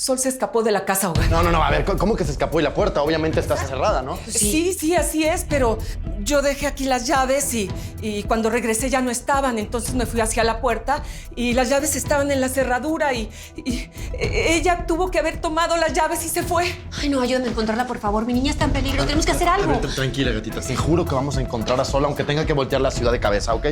Sol se escapó de la casa hogar. No, a ver, ¿cómo que se escapó y la puerta? Obviamente está cerrada, ¿no? Sí, así es, pero yo dejé aquí las llaves y cuando regresé ya no estaban, entonces me fui hacia la puerta y las llaves estaban en la cerradura y ella tuvo que haber tomado las llaves y se fue. Ay, no, ayúdame a encontrarla, por favor. Mi niña está en peligro. Tenemos que hacer algo. Tranquila, gatita. Te juro que vamos a encontrar a Sol, aunque tenga que voltear la ciudad de cabeza, ¿ok?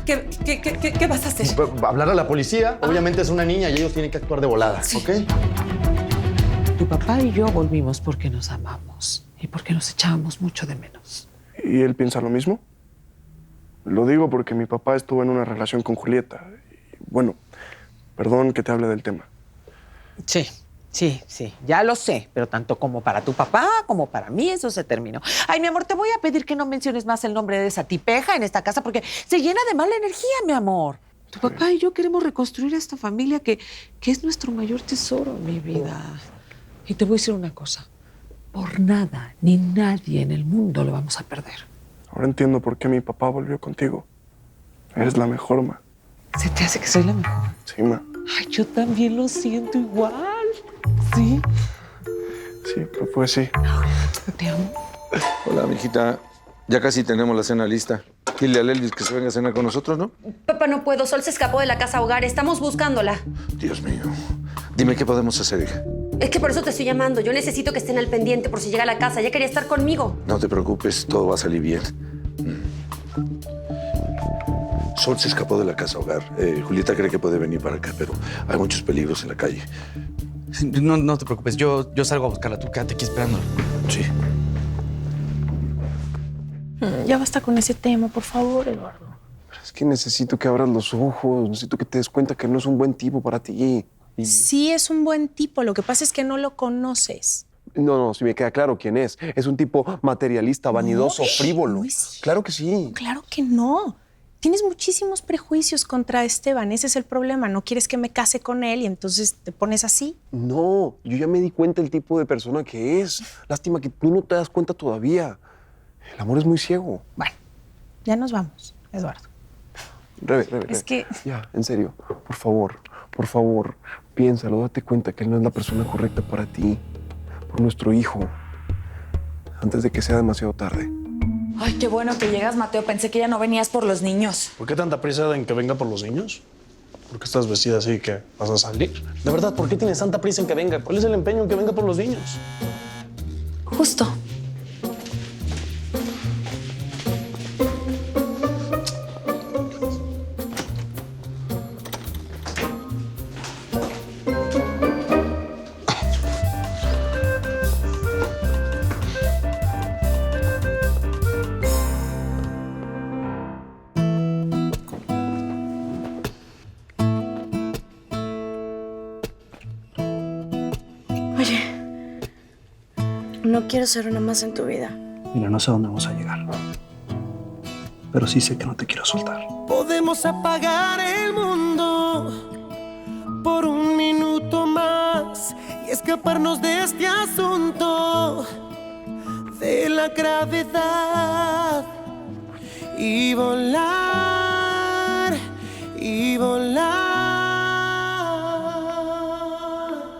¿Qué vas a hacer? Hablar a la policía. Obviamente es una niña y ellos tienen que actuar de volada, ¿ok? Tu papá y yo volvimos porque nos amamos y porque nos echábamos mucho de menos. ¿Y él piensa lo mismo? Lo digo porque mi papá estuvo en una relación con Julieta. Y, bueno, perdón que te hable del tema. Sí, ya lo sé, pero tanto como para tu papá como para mí eso se terminó. Ay, mi amor, te voy a pedir que no menciones más el nombre de esa tipeja en esta casa porque se llena de mala energía, mi amor. Tu papá y yo queremos reconstruir esta familia que es nuestro mayor tesoro, mi vida. Y te voy a decir una cosa. Por nada ni nadie en el mundo lo vamos a perder. Ahora entiendo por qué mi papá volvió contigo. Eres la mejor, ma. ¿Se te hace que soy la mejor? Sí, ma. Ay, yo también lo siento igual. ¿Sí? Sí, pues sí. Te amo. Hola, mijita. Ya casi tenemos la cena lista. Dile a Elvis que se venga a cenar con nosotros, ¿no? Papá, no puedo. Sol se escapó de la casa hogar. Estamos buscándola. Dios mío. Dime qué podemos hacer, hija. Es que por eso te estoy llamando. Yo necesito que estén al pendiente por si llega a la casa. Ella quería estar conmigo. No te preocupes, todo va a salir bien. Sol se escapó de la casa hogar. Julieta cree que puede venir para acá, pero hay muchos peligros en la calle. No te preocupes, yo salgo a buscarla. Tú quédate aquí esperando. Sí. Ya basta con ese tema, por favor, Eduardo. Es que necesito que abras los ojos. Necesito que te des cuenta que no es un buen tipo para ti. Sí es un buen tipo, lo que pasa es que no lo conoces. No, sí me queda claro quién es. Es un tipo materialista, vanidoso, frívolo. no es cierto. Claro que sí. Claro que no. Tienes muchísimos prejuicios contra Esteban. Ese es el problema. No quieres que me case con él y entonces te pones así. No, yo ya me di cuenta del tipo de persona que es. Lástima que tú no te das cuenta todavía. El amor es muy ciego. Bueno, ya nos vamos, Eduardo. Rebe. Es que... Ya, en serio. Por favor, piénsalo. Date cuenta que él no es la persona correcta para ti. Por nuestro hijo. Antes de que sea demasiado tarde. Ay, qué bueno que llegas, Mateo. Pensé que ya no venías por los niños. ¿Por qué tanta prisa en que venga por los niños? ¿Por qué estás vestida así que vas a salir? De verdad, ¿por qué tienes tanta prisa en que venga? ¿Cuál es el empeño en que venga por los niños? Justo. Oye, no quiero ser una más en tu vida. Mira, no sé a dónde vamos a llegar. Pero sí sé que no te quiero soltar. Podemos apagar el mundo por un minuto más y escaparnos de este asunto de la gravedad y volar, y volar.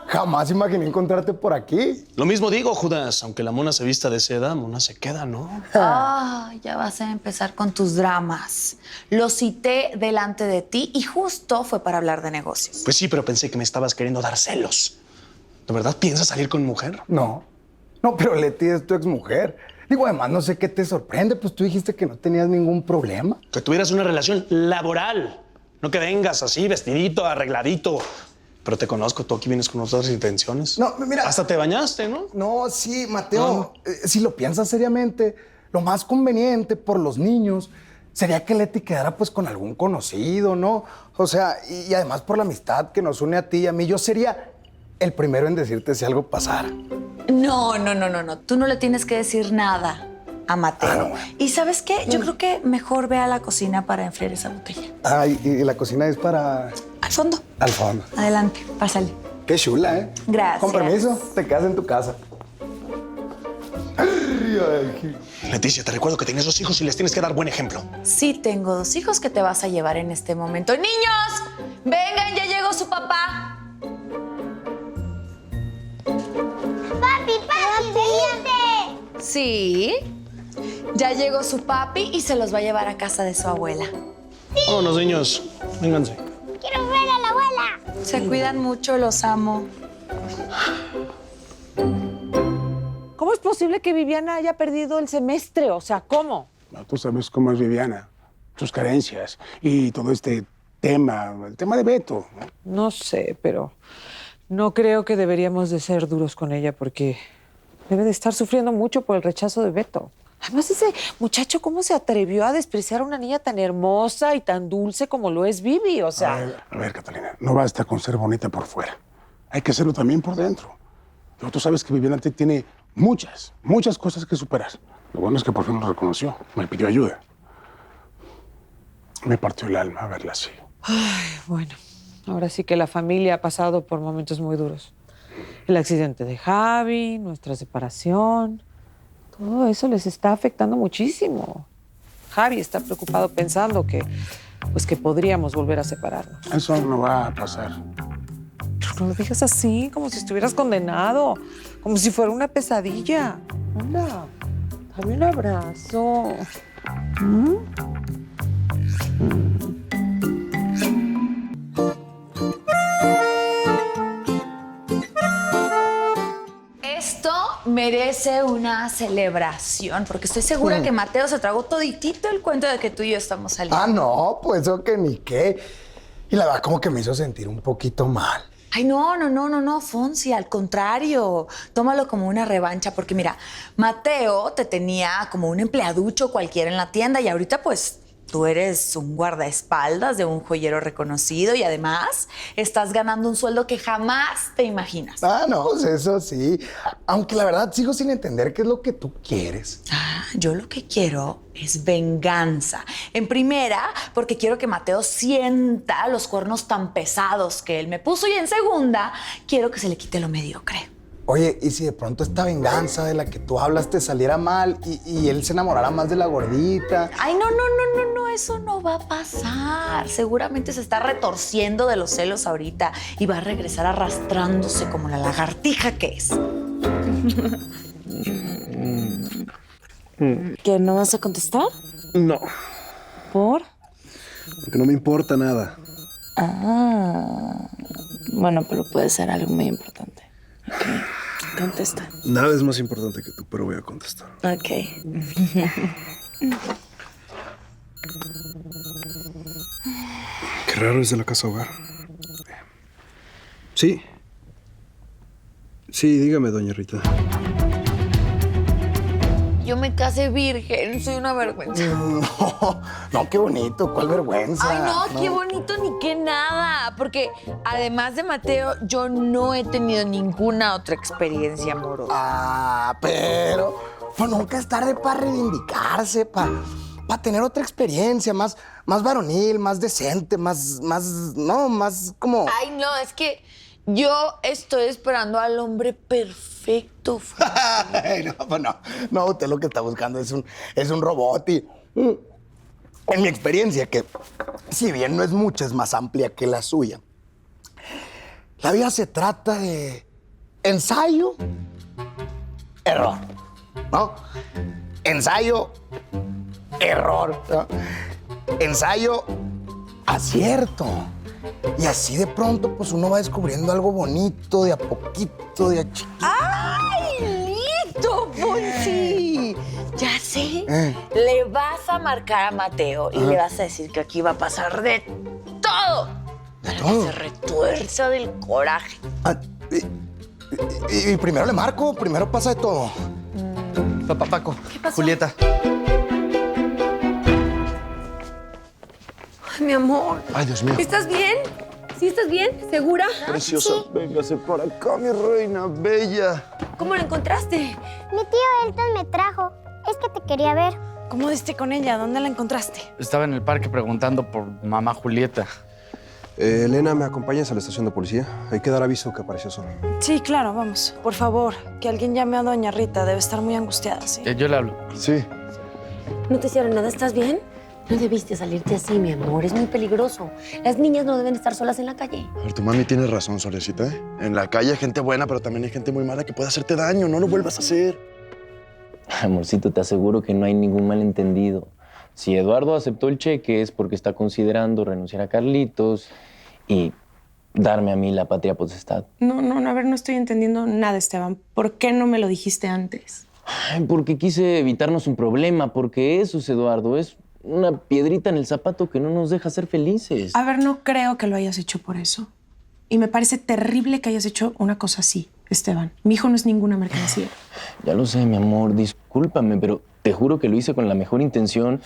Jamás imaginé encontrarte por aquí. Lo mismo digo, Judas. Aunque la mona se vista de seda, mona se queda, ¿no? Ah, ya vas a empezar con tus dramas. Lo cité delante de ti y justo fue para hablar de negocios. Pues sí, pero pensé que me estabas queriendo dar celos. ¿De verdad piensas salir con mujer? No, pero Leti es tu exmujer. Digo, además, no sé qué te sorprende, pues tú dijiste que no tenías ningún problema. Que tuvieras una relación laboral. No que vengas así, vestidito, arregladito. Pero te conozco, tú aquí vienes con otras intenciones. No, mira. Hasta te bañaste, ¿no? No, sí, Mateo. Si lo piensas seriamente, lo más conveniente por los niños sería que Leti quedara pues con algún conocido, ¿no? O sea, y además por la amistad que nos une a ti y a mí, yo sería el primero en decirte si algo pasara. No. Tú no le tienes que decir nada a Mateo. No. ¿Y sabes qué? Yo creo que mejor ve a la cocina para enfriar esa botella. Ay, y la cocina es para... Al fondo. Al fondo. Adelante, pásale. Qué chula, ¿eh? Gracias. Con permiso, te quedas en tu casa. Leticia, te recuerdo que tienes 2 hijos y les tienes que dar buen ejemplo. Sí, tengo 2 hijos que te vas a llevar en este momento. ¡Niños! ¡Vengan, ya llegó su papá! ¡Papi, vente! Sí. Ya llegó su papi y se los va a llevar a casa de su abuela. Vámonos, niños. Vénganse. ¡Quiero ver a la abuela! Se cuidan mucho, los amo. ¿Cómo es posible que Viviana haya perdido el semestre? O sea, ¿cómo? No, tú sabes cómo es Viviana, sus carencias y todo este tema, el tema de Beto. No sé, pero no creo que deberíamos de ser duros con ella porque debe de estar sufriendo mucho por el rechazo de Beto. Además, ese muchacho, ¿cómo se atrevió a despreciar a una niña tan hermosa y tan dulce como lo es Vivi? O sea... A ver, Catalina, no basta con ser bonita por fuera. Hay que hacerlo también por dentro. Pero tú sabes que Viviana tiene muchas cosas que superar. Lo bueno es que por fin lo reconoció. Me pidió ayuda. Me partió el alma verla así. Ay, bueno, ahora sí que la familia ha pasado por momentos muy duros. El accidente de Javi, nuestra separación, todo eso les está afectando muchísimo. Javi está preocupado pensando que podríamos volver a separarnos. Eso no va a pasar. Pero no lo digas así, como si estuvieras condenado, como si fuera una pesadilla. Anda, dame un abrazo. Esto merece una celebración, porque estoy segura que Mateo se tragó toditito el cuento de que tú y yo estamos saliendo. Ah, no, pues eso que ni qué. Y la verdad como que me hizo sentir un poquito mal. Ay, no, Fonsi, al contrario. Tómalo como una revancha, porque mira, Mateo te tenía como un empleaducho cualquiera en la tienda y ahorita pues tú eres un guardaespaldas de un joyero reconocido y además estás ganando un sueldo que jamás te imaginas. Ah, no, pues eso sí. Aunque la verdad sigo sin entender qué es lo que tú quieres. Ah, yo lo que quiero es venganza. En primera, porque quiero que Mateo sienta los cuernos tan pesados que él me puso. Y en segunda, quiero que se le quite lo mediocre. Oye, ¿y si de pronto esta venganza de la que tú hablas te saliera mal y él se enamorara más de la gordita? Ay, no, eso no va a pasar. Seguramente se está retorciendo de los celos ahorita y va a regresar arrastrándose como la lagartija que es. ¿Que no vas a contestar? No, ¿Por? porque no me importa nada. Ah, bueno, pero puede ser algo muy importante. Ok, contesta. Nada es más importante que tú, pero voy a contestar. Ok. Qué raro es de la casa hogar. Sí. Sí, dígame, doña Rita. Yo me casé virgen, soy una vergüenza. No, qué bonito, cuál vergüenza. Ay, no, qué bonito ni qué nada. Porque además de Mateo, yo no he tenido ninguna otra experiencia amorosa. Ah, pero pues nunca es tarde para reivindicarse, para tener otra experiencia más varonil, más decente, más como... Ay, no, es que yo estoy esperando al hombre perfecto. Ay, no, pues no, usted lo que está buscando es un robot y en mi experiencia, que si bien no es mucha, es más amplia que la suya, la vida se trata de ensayo, error, ¿no? Ensayo, error, ¿no? Ensayo, acierto. Y así de pronto, pues uno va descubriendo algo bonito, de a poquito, de a chiquito. ¡Ay, listo, Fonsi! Ya sé. Le vas a marcar a Mateo y le vas a decir que aquí va a pasar de todo. ¿De todo? Que se retuerza del coraje. Y primero le marco, primero pasa de todo. Papá Paco, ¿Qué pasó? Julieta. Ay, mi amor. Ay, Dios mío. ¿Estás bien? ¿Sí estás bien? ¿Segura? Preciosa, véngase para acá, mi reina bella. ¿Cómo la encontraste? Mi tío Elton me trajo. Es que te quería ver. ¿Cómo diste con ella? ¿Dónde la encontraste? Estaba en el parque preguntando por mamá Julieta. Elena, ¿me acompañas a la estación de policía? Hay que dar aviso que apareció sola. Sí, claro, vamos. Por favor, que alguien llame a doña Rita. Debe estar muy angustiada, ¿sí? Yo le hablo. Sí. ¿No te hicieron nada? ¿Estás bien? No debiste salirte así, mi amor. Es muy peligroso. Las niñas no deben estar solas en la calle. A ver, tu mami tiene razón, Solecita, ¿eh? En la calle hay gente buena, pero también hay gente muy mala que puede hacerte daño. No lo vuelvas a hacer. Amorcito, te aseguro que no hay ningún malentendido. Si Eduardo aceptó el cheque es porque está considerando renunciar a Carlitos y darme a mí la patria potestad. No, a ver, no estoy entendiendo nada, Esteban. ¿Por qué no me lo dijiste antes? Ay, porque quise evitarnos un problema, porque eso es, Eduardo, es una piedrita en el zapato que no nos deja ser felices. A ver, no creo que lo hayas hecho por eso. Y me parece terrible que hayas hecho una cosa así, Esteban. Mi hijo no es ninguna mercancía. Ya lo sé, mi amor, discúlpame, pero te juro que lo hice con la mejor intención.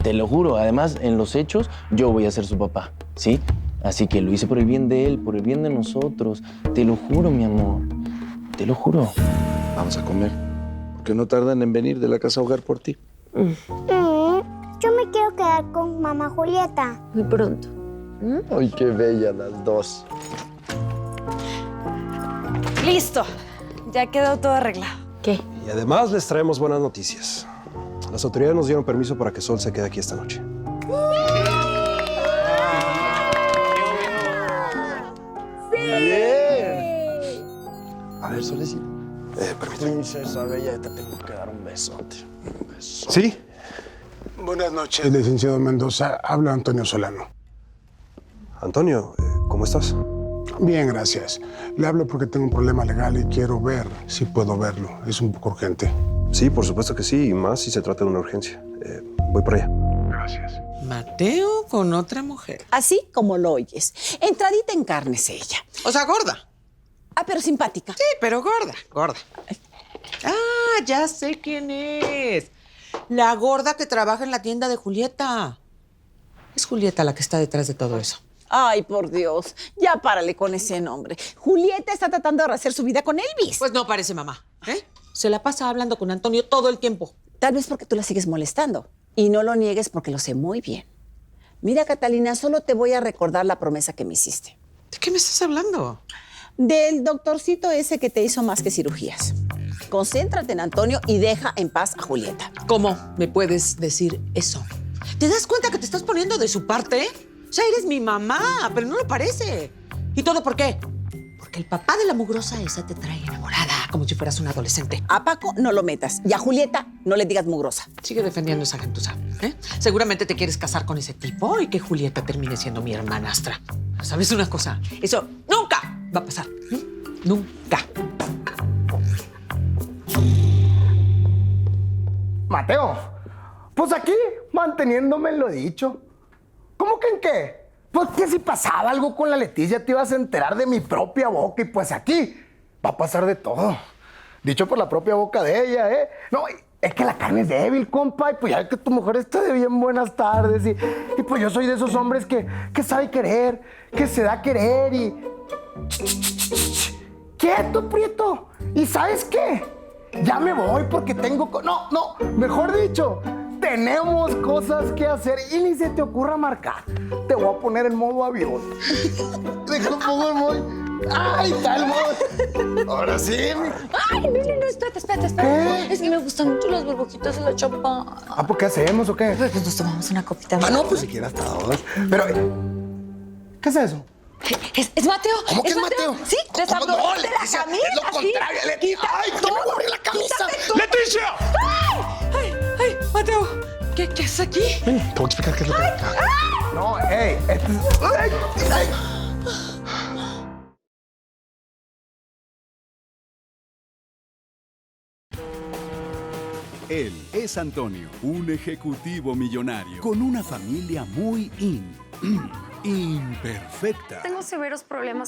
Te lo juro. Además, en los hechos, yo voy a ser su papá, ¿sí? Así que lo hice por el bien de él, por el bien de nosotros. Te lo juro, mi amor. Te lo juro. Vamos a comer. Porque no tardan en venir de la casa hogar por ti. Yo me quiero quedar con mamá Julieta. Muy pronto. Ay, qué bella las dos. ¡Listo! Ya quedó todo arreglado. ¿Qué? Y además les traemos buenas noticias. Las autoridades nos dieron permiso para que Sol se quede aquí esta noche. ¡Bien! A ver, Solecita. Permíteme. Princesa bella, te tengo que dar un besote. Un besote. ¿Sí? Buenas noches, licenciado Mendoza. Habla Antonio Solano. Antonio, ¿cómo estás? Bien, gracias. Le hablo porque tengo un problema legal y quiero ver si puedo verlo. Es un poco urgente. Sí, por supuesto que sí, y más si se trata de una urgencia. Voy por allá. Gracias. Mateo con otra mujer. Así como lo oyes. Entradita en carnes ella. O sea, gorda. Ah, pero simpática. Sí, pero gorda. Ah, ya sé quién es. La gorda que trabaja en la tienda de Julieta. Es Julieta la que está detrás de todo eso. Ay, por Dios. Ya párale con ese nombre. Julieta está tratando de rehacer su vida con Elvis. Pues no parece mamá, ¿eh? Se la pasa hablando con Antonio todo el tiempo. Tal vez porque tú la sigues molestando. Y no lo niegues porque lo sé muy bien. Mira, Catalina, solo te voy a recordar la promesa que me hiciste. ¿De qué me estás hablando? Del doctorcito ese que te hizo más que cirugías. Concéntrate en Antonio y deja en paz a Julieta. ¿Cómo me puedes decir eso? ¿Te das cuenta que te estás poniendo de su parte? O sea, eres mi mamá, pero no lo parece. ¿Y todo por qué? Porque el papá de la mugrosa esa te trae enamorada, como si fueras un adolescente. A Paco no lo metas y a Julieta no le digas mugrosa. Sigue defendiendo esa gentuza, ¿eh? Seguramente te quieres casar con ese tipo y que Julieta termine siendo mi hermanastra. ¿Sabes una cosa? Eso nunca va a pasar. Nunca. Mateo, pues aquí manteniéndome lo dicho. ¿Cómo que en qué? Pues que si pasaba algo con la Leticia te ibas a enterar de mi propia boca y pues aquí va a pasar de todo. Dicho por la propia boca de ella, ¿eh? No, es que la carne es débil, compa, y pues ya que tu mujer está de bien buenas tardes y pues yo soy de esos hombres que sabe querer, que se da a querer y... ¡Quieto, Prieto! ¿Y sabes qué? Ya me voy porque tengo... No, mejor dicho... Tenemos cosas que hacer y ni se te ocurra marcar. Te voy a poner en modo avión. Déjalo pongo en modo... ¡Ay, está el modo! Ahora sí. Ay, no, espérate. ¿Qué? Es que me gustan mucho las burbujitas de la champán. Ah, ¿pues qué hacemos o qué? Pues nos tomamos una copita. Ah, no, pues si quieres hasta dos. Pero, ¿qué es eso? ¿Es Mateo? ¿Cómo que es Mateo? Sí, les hablo no, de la Leticia, familia. es lo contrario, Leticia. ¡Ay, que me morí la cabeza! ¡Leticia! ¡Ay, Mateo! ¿Qué haces aquí? Ven, te voy a explicar qué es lo que... No, ¡ey! ¡Ey! Él es Antonio, un ejecutivo millonario con una familia muy imperfecta. Tengo severos problemas